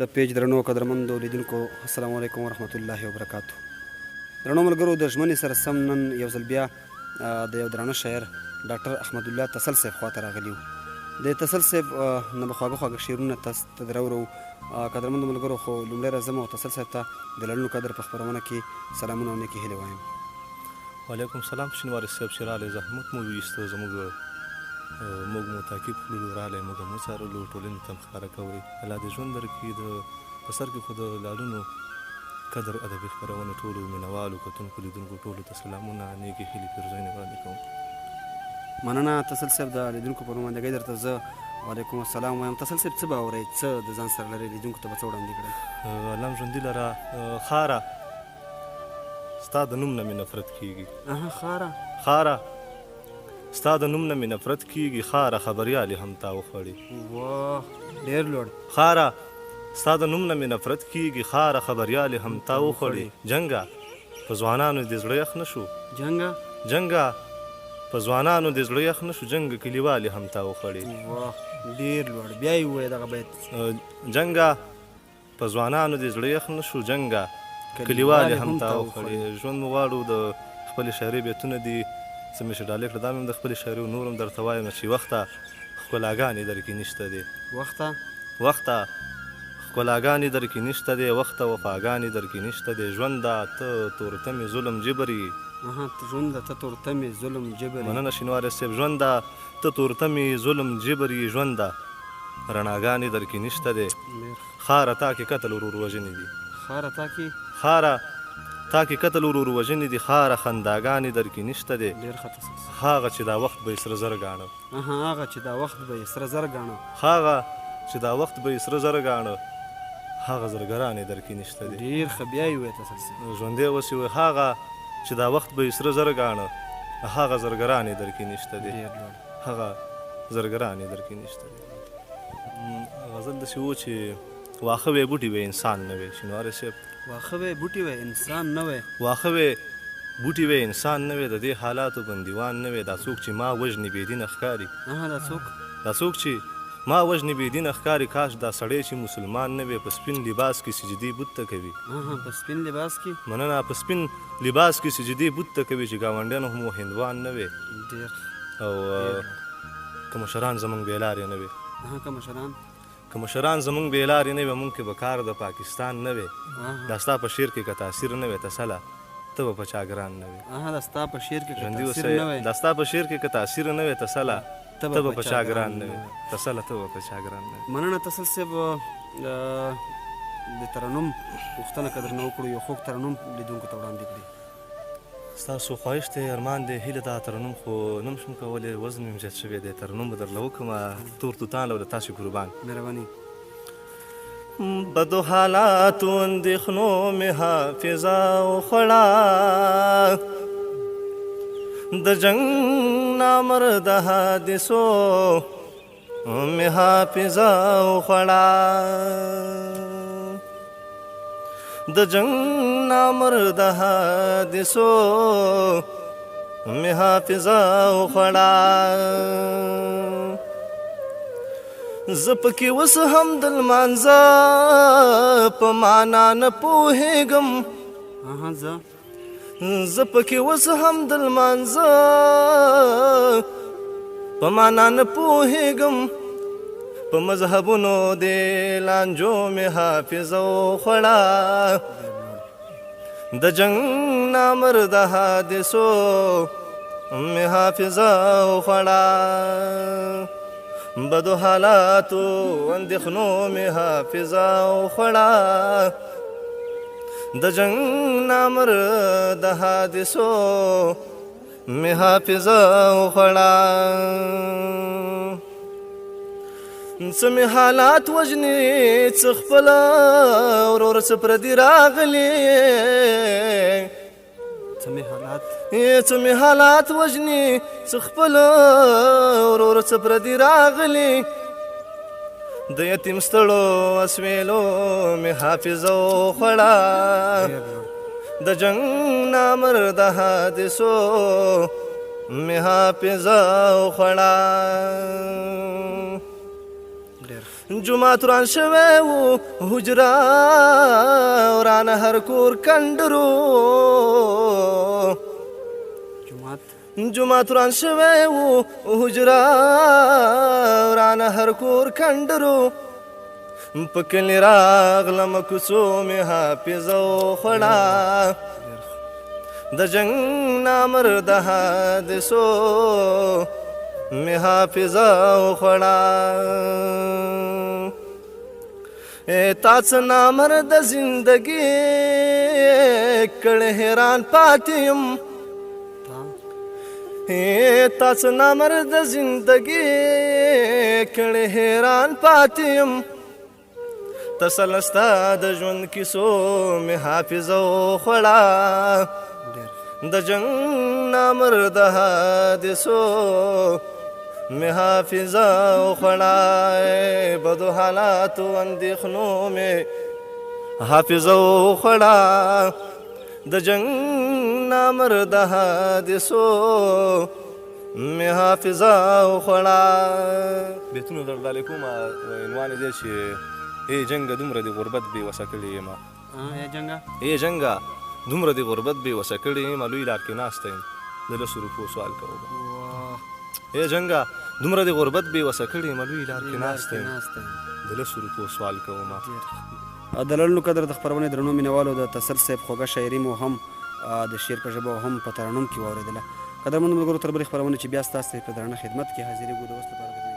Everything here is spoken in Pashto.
د پیج درنو قدرمندو لیدونکو السلام علیکم ورحمت الله وبرکاتو. درنو ملګرو د ژمنې سره سم نن یو ځل بیا د یو درانه شاعر ډاکټر احمد الله تسل صاحب خواته راغلي وو. د تسل صاحب نه به خواږه خواږه شعرونه تاسو ته دراوړو. قدرمندو ملګرو خو لومړی راځم او تسل صاحب ته د لړلو قدر په خپرونه کې سلامونه او نیکې هیلې وایم. وعلیکم سلام شینواري صاحب چې راغلی زحمت مو ویسته زموږ موږ مو تعقیب کړلو راغلی موږ هم وڅارلو ټولنې ته هم ښکاره کولې. الله دې ژوند درکړي. د په سر کې خو د لالونو قدر ادبي خپرونې ټولو مینوالو کتونکو لیدونکو ټولو ته سلامونه نیکې هیلې پیرزوینې وړاندې کوم. مننه تسل صاحب. د لیدونکو په نمایندګۍ درته زه وعلیکم السلام وایم. تسل صاحب څه به اورئ، څه د ځان سره لرئ، لیدونکو ته به څه وړاندې کړئ؟ الله ژوندي لره خاره ستا د نوم نه مې نفرت کېږي. خاره ستا د نوم نه مې نفرت کېږي. خاره خبریالې هم تا وخوړې. واه ډېر لوړ. خاره ستا د نوم نه مې نفرت کېږي. خاره خبریالې هم تا وخوړې. جنګه په ځوانانو دې زړه یخ نه شو. جنګه په ځوانانو دې زړه یخ نه شو. جنګ کلیوالې هم تا وخوړې. واه ډېر لوړ. بیا یې ووایه دغه بیت. جنګه په ځوانانو دې زړه یخ نه شو. جنګه کلیوالې هم تا وخوړې. ژوند مو غواړو د خپلې شاعرۍ بیتونه دي څه مې ډالۍ کړه. دا مې هم د خپلې شاعرۍ نور هم درته وایم چې وخته ښکلاګانې در کې نشته دی. وخته ښکلاګانې در کې نشته دی. وخته وفاګانې در کې نشته دی. ژونده ته تورتمې ظلم جبري. مننه شینواري صاحب. ژونده ته تورتمې ظلم جبري. ژونده رڼاګانې در کې نشته دی. خاره تا کې قتل ورور وژنې دي. خاره تا کې قتل ورور وژنې دي. خاره خنداګانې در کې نشته دی. هغه چې دا وخت به یې سره زر ګاڼه. هغه چې دا وخت به یې سره زر ګاڼه. هغه زرګرانې در کې نشته دی. ډېر ښه. بیا یې ووایه تسل صاحب. ژوندی اوسې وایي هغه چې دا وخت به یې سره زر ګاڼه. هغه زرګرانې در کې نشته دی. هغه زرګرانې در کې نشته دی. غزل داسې و چې واښه وی بوټي وی انسان نه وی. شینواري صاحب واښه وی بوټي وی انسان نه وی. واښه وی بوټي وی انسان نه وی. د دې حالاتو بندیوان نه وی. دا څوک چې ما وژني بېدینه ښکاري. دا څوک چې ما وژني بېدینه ښکاري. کاش دا سړی چې مسلمان نه وی په سپین لباس کې سجدې بت ته کوي. په سپین لباس کې مننه په سپین لباس کې سجدې بت ته کوي چې ګاونډیان هم هندوان نه وی. او که مشران زموږ بېلارې نه وی. که مشران زموږ بېلارې نه وی مونږ کې به کار د پاکستان نه وی. دا ستا په شعر کې که تاثیر نه وی تسله ته به په چا ګران نه وی. دا ستا په شعر کې که تاثیر نه وی تسله ته به په چا ګران نه وی. تسله ته به په چا ګران نه وی. مننه تسل صاحب. د ترنم پوښتنه که درنه وکړو یو خوږ ترنم لیدونکو ته وړاندې کړي. ستاسو خواهش دی ارمان دی هیله دا ترنم خو نه شم کولی وزن مې زیات شوی دی. ترنم به درله وکړم تور توتان له تاسو قربان. مهرباني. بدو حالاتو اندېښنو مې حافظه وخوړه. د جنګ نامرده حادثو مې حافظه وخوړه. د جنګ نامرده حادثو مې حافظه وخوړه. زه پکې اوس هم د لمانځه په معنا نه پوهېږم. زه پکې اوس هم د لمانځه په معنا نه پوهېږم. په مذهبونو د لانجو مې حافظه وخوړه. د جنګ نامرده حادثو مې حافظه وخوړه. بدو حالاتو اندېښنو مې حافظه وخوړه. د جنګ نامرده حادثو مې حافظه وخوړه. څه مې حالات وژني څه خپله ورور څه پردي راغلي. څه مې حالات وژني څه خپله ورور څه پردي راغلي. د یتیم ستړو اسویلو مې حافظه وخوړه. د جنګ نامرده حادثو مې حافظه وخوړه. جومات وران شوی و حجره ورانه هر کور کنډرو جومات وران شوی و حجره ورانه هر کور کنډرو په کلي راغلم کوڅو مې حافظه وخوړه د جنګ نامرده حادثو مې حافظه وخوړه تا څه نامرده زندګي کړې حیران پاتې یم تا څه نامرده زندګي کړې حیران پاتې یم تسل ستا د ژوند کیسو مې حافظه وخوړه د جنګ نامرده حادثو مې حافظه وخوړه بدو حالاتو اندېښنو مې حافظه وخوړه د جنګ نامرده حادثو مې حافظه وخوړه بیتونه در ډالې کومه عنوان یې دی چې ای جنګه دومره د غربت بې وسه کړې یم ای جنګه دومره د غربت بې وسه کړې یم لوی لار کې ناسته یم د لسو روپو سوال کوم ای جنګه دومره د غربت بې وسه کړې یم لوی لار کې ناسته یم د لسو روپو سوال کوم د لړلو قدر د خپرونې درنو مینوالو د تسل صاحب خوږه شاعري مو هم د شعر په ژبه هم په ترنم کې واورېدله قدرمنو ملګرو تر بلې خپرونې چې بیا ستاسو په درانه خدمت کې حاضرېږو د اوس لپاره